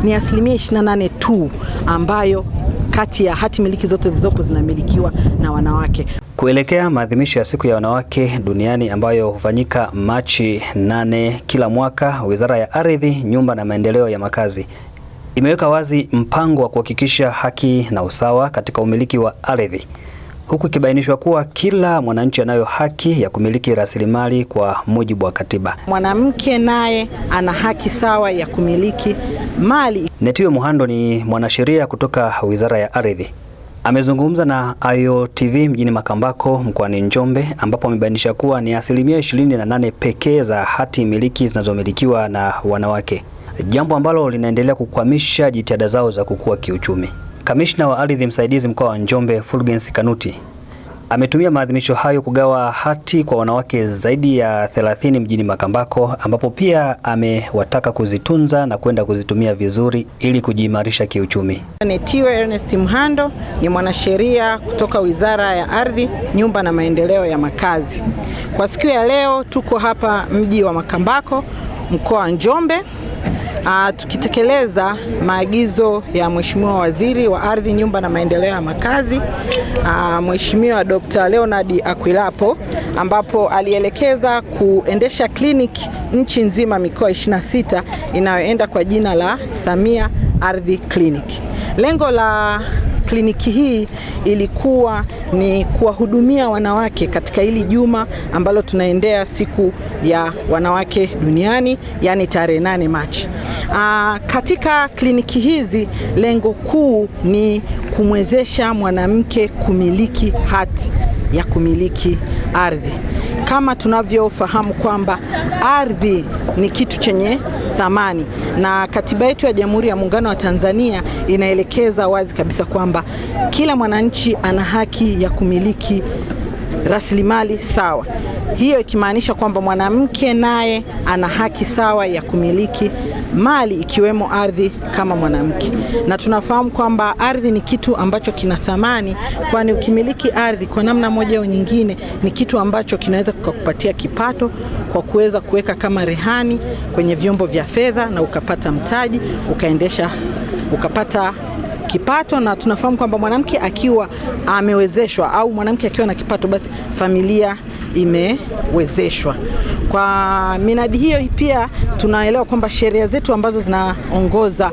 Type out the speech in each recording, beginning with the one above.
ni 28% tu ambayo kati ya hati miliki zote zilizopo zinamilikiwa na wanawake. Kuelekea maadhimisho ya siku ya wanawake duniani ambayo hufanyika Machi 8 kila mwaka, Wizara ya Ardhi, Nyumba na Maendeleo ya Makazi imeweka wazi mpango wa kuhakikisha haki na usawa katika umiliki wa ardhi, huku ikibainishwa kuwa kila mwananchi anayo haki ya kumiliki rasilimali kwa mujibu wa katiba. Mwanamke naye ana haki sawa ya kumiliki mali. Netiwe Muhando ni mwanasheria kutoka Wizara ya Ardhi. Amezungumza na Ayo TV mjini Makambako mkoani Njombe, ambapo amebainisha kuwa ni 28% pekee za hati miliki zinazomilikiwa na wanawake, jambo ambalo linaendelea kukwamisha jitihada zao za kukua kiuchumi. Kamishna wa Ardhi msaidizi mkoa wa Njombe, Fulgence Kanuti, ametumia maadhimisho hayo kugawa hati kwa wanawake zaidi ya 30 mjini Makambako, ambapo pia amewataka kuzitunza na kwenda kuzitumia vizuri ili kujiimarisha kiuchumi. Netiwe Ernest Muhando ni mwanasheria kutoka Wizara ya Ardhi, Nyumba na Maendeleo ya Makazi. Kwa siku ya leo tuko hapa mji wa Makambako, mkoa wa Njombe, tukitekeleza maagizo ya Mheshimiwa Waziri wa Ardhi, Nyumba na Maendeleo ya Makazi, Mheshimiwa Dr. Leonard Akwilapo, ambapo alielekeza kuendesha kliniki nchi nzima mikoa 26 inayoenda kwa jina la Samia Ardhi Clinic. Lengo la kliniki hii ilikuwa ni kuwahudumia wanawake katika hili juma ambalo tunaendea siku ya wanawake duniani, yani tarehe 8 Machi. Katika kliniki hizi lengo kuu ni kumwezesha mwanamke kumiliki hati ya kumiliki ardhi. Kama tunavyofahamu kwamba ardhi ni kitu chenye thamani, na katiba yetu ya Jamhuri ya Muungano wa Tanzania inaelekeza wazi kabisa kwamba kila mwananchi ana haki ya kumiliki rasilimali sawa. Hiyo ikimaanisha kwamba mwanamke naye ana haki sawa ya kumiliki mali ikiwemo ardhi kama mwanamke. Na tunafahamu kwamba ardhi ni kitu ambacho kina thamani, kwani ukimiliki ardhi kwa namna moja au nyingine ni kitu ambacho kinaweza kukupatia kipato kwa kuweza kuweka kama rehani kwenye vyombo vya fedha na ukapata mtaji, ukapata kipato. Na tunafahamu kwamba mwanamke akiwa amewezeshwa au mwanamke akiwa na kipato, basi familia imewezeshwa. Kwa minadi hiyo pia tunaelewa kwamba sheria zetu ambazo zinaongoza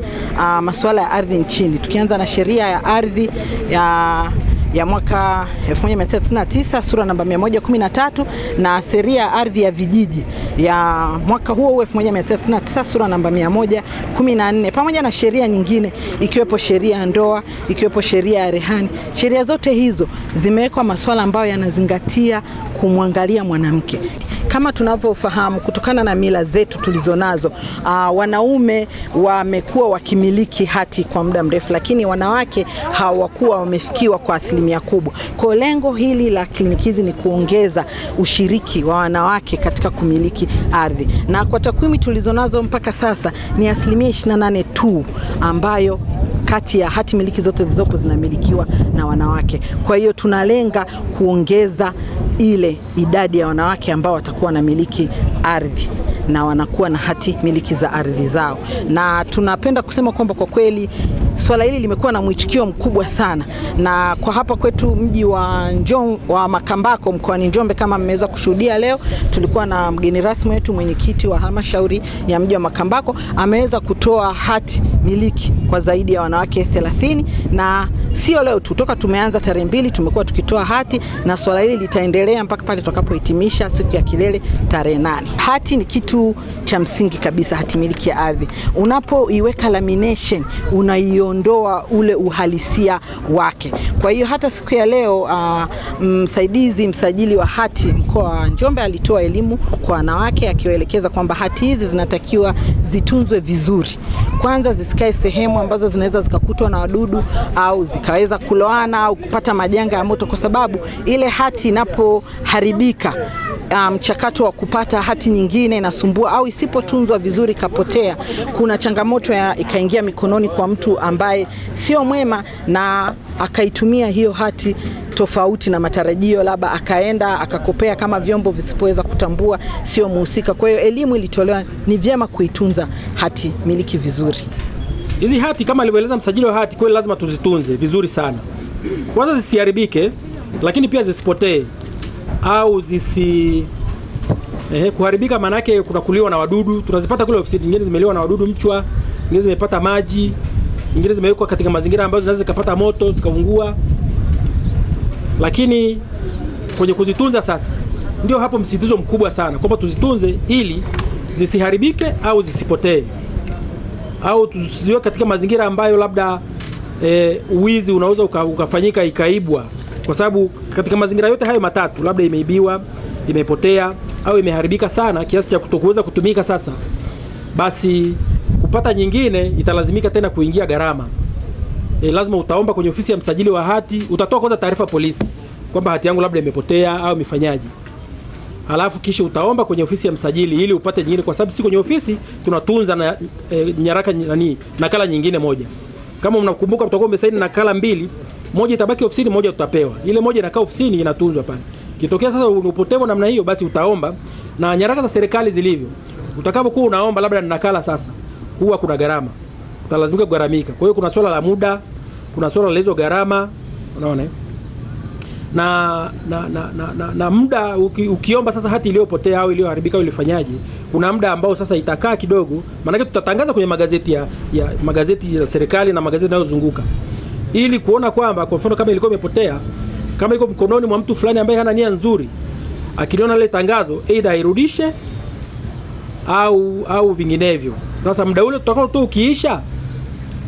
masuala ya ardhi nchini, tukianza na sheria ya ardhi ya mwaka 1999 sura namba 113 na sheria ya ardhi ya vijiji ya mwaka huo 1999 sura namba 114, pamoja na sheria nyingine ikiwepo sheria ya ndoa, ikiwepo sheria ya rehani. Sheria zote hizo zimewekwa masuala ambayo yanazingatia kumwangalia mwanamke. Kama tunavyofahamu kutokana na mila zetu tulizonazo, wanaume wamekuwa wakimiliki hati kwa muda mrefu, lakini wanawake hawakuwa wamefikiwa kwa asilimia kubwa. Kwa lengo hili la kliniki hizi ni kuongeza ushiriki wa wanawake katika kumiliki ardhi, na kwa takwimu tulizonazo mpaka sasa ni 28% tu ambayo kati ya hati miliki zote zilizopo zinamilikiwa na wanawake. Kwa hiyo tunalenga kuongeza ile idadi ya wanawake ambao watakuwa na miliki ardhi na wanakuwa na hati miliki za ardhi zao. Na tunapenda kusema kwamba kwa kweli swala hili limekuwa na mwitikio mkubwa sana, na kwa hapa kwetu mji wa Makambako mkoani Njombe, kama mmeweza kushuhudia leo, tulikuwa na mgeni rasmi wetu, mwenyekiti wa halmashauri ya mji wa Makambako, ameweza kutoa hati miliki kwa zaidi ya wanawake 30, na sio leo tu, toka tumeanza tarehe 2 tumekuwa tukitoa hati, na swala hili litaendelea mpaka pale tutakapohitimisha siku ya kilele tarehe 8. Hati ni kitu cha msingi kabisa, hati miliki ya ardhi. Unapoiweka lamination unaiondoa ule uhalisia wake. Kwa hiyo hata siku ya leo msajili wa hati mkoa wa Njombe alitoa elimu kwa wanawake akiwaelekeza kwamba hati hizi zinatakiwa zitunzwe vizuri. Kwanza zisikae sehemu ambazo zinaweza zikakutwa na wadudu au zikaweza kuloana au kupata majanga ya moto, kwa sababu ile hati inapoharibika mchakato wa kupata hati nyingine inasumbua, au isipotunzwa vizuri kapotea, kuna changamoto ya ikaingia mikononi kwa mtu ambaye sio mwema na akaitumia hiyo hati tofauti na matarajio, labda akaenda akakopea kama vyombo visipoweza kutambua sio muhusika. Kwa hiyo elimu ilitolewa, ni vyema kuitunza hati miliki vizuri. Hizi hati kama alivyoeleza msajili wa hati, kweli lazima tuzitunze vizuri sana. Kwanza zisiharibike, lakini pia zisipotee au kuharibika. Maana yake kuna kuliwa na wadudu. Tunazipata kule ofisi, nyingine zimeliwa na wadudu mchwa, nyingine zimepata maji, nyingine zimewekwa katika mazingira ambayo zinaweza zikapata moto zikaungua. Lakini kwenye kuzitunza sasa, ndio hapo msisitizo mkubwa sana kwamba tuzitunze ili zisiharibike au zisipotee, au tuziweke katika mazingira ambayo labda uwizi unaweza ukafanyika ikaibwa, kwa sababu katika mazingira yote hayo matatu, labda imeibiwa, imepotea au imeharibika sana kiasi cha kutokuweza kutumika sasa, basi kupata nyingine italazimika tena kuingia gharama. Lazima utaomba kwenye ofisi ya msajili wa hati, utatoa kwanza taarifa polisi kwamba hati yangu labda imepotea au imefanyaje. Halafu kisha utaomba kwenye ofisi ya msajili ili upate nyingine, kwa sababu si kwenye ofisi tunatunza na nyaraka nakala nyingine moja. Kama mnakumbuka, mtakuwa mmesaini nakala mbili, moja itabaki ofisini, moja tutapewa. Ile moja inakaa ofisini inatunzwa pale. Kitokea sasa upotevu namna hiyo, basi utaomba, na nyaraka za serikali zilivyo, utakapokuwa unaomba labda nakala sasa, huwa kuna gharama. Utalazimika kugharamika. Kwa hiyo kuna swala la muda, kuna swala la hizo gharama, unaona? Na muda ukiomba sasa hati iliyopotea au iliyoharibika au ilifanyaje, kuna muda ambao sasa itakaa kidogo, maana tutatangaza kwenye magazeti ya serikali na magazeti yanayozunguka, ili kuona kwamba kwa mfano kama ilikuwa imepotea, kama iko mkononi mwa mtu fulani ambaye hana nia nzuri, akiliona ile tangazo aidha airudishe au vinginevyo. Sasa muda ule tutakao tu ukiisha,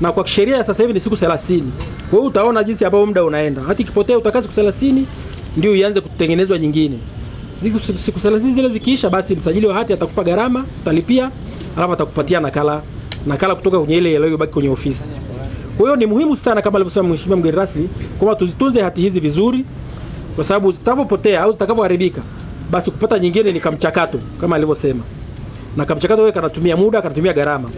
na kwa sheria sasa hivi ni siku 30. Kwa hiyo utaona jinsi ambavyo muda unaenda. Hata ikipotea utakaa siku 30 ndio ianze kutengenezwa nyingine. Siku 30 zile zikiisha, basi msajili wa hati atakupa gharama, utalipia, alafu atakupatia nakala kutoka kwenye ile iliyobaki kwenye ofisi. Kwa hiyo ni muhimu sana, kama alivyosema mheshimiwa mgeni rasmi, kwamba tuzitunze hati hizi vizuri, kwa sababu zitakapopotea au zitakavyoharibika, basi kupata nyingine ni kamchakato kama alivyosema. Na kamchakato wewe kanatumia muda, kanatumia gharama.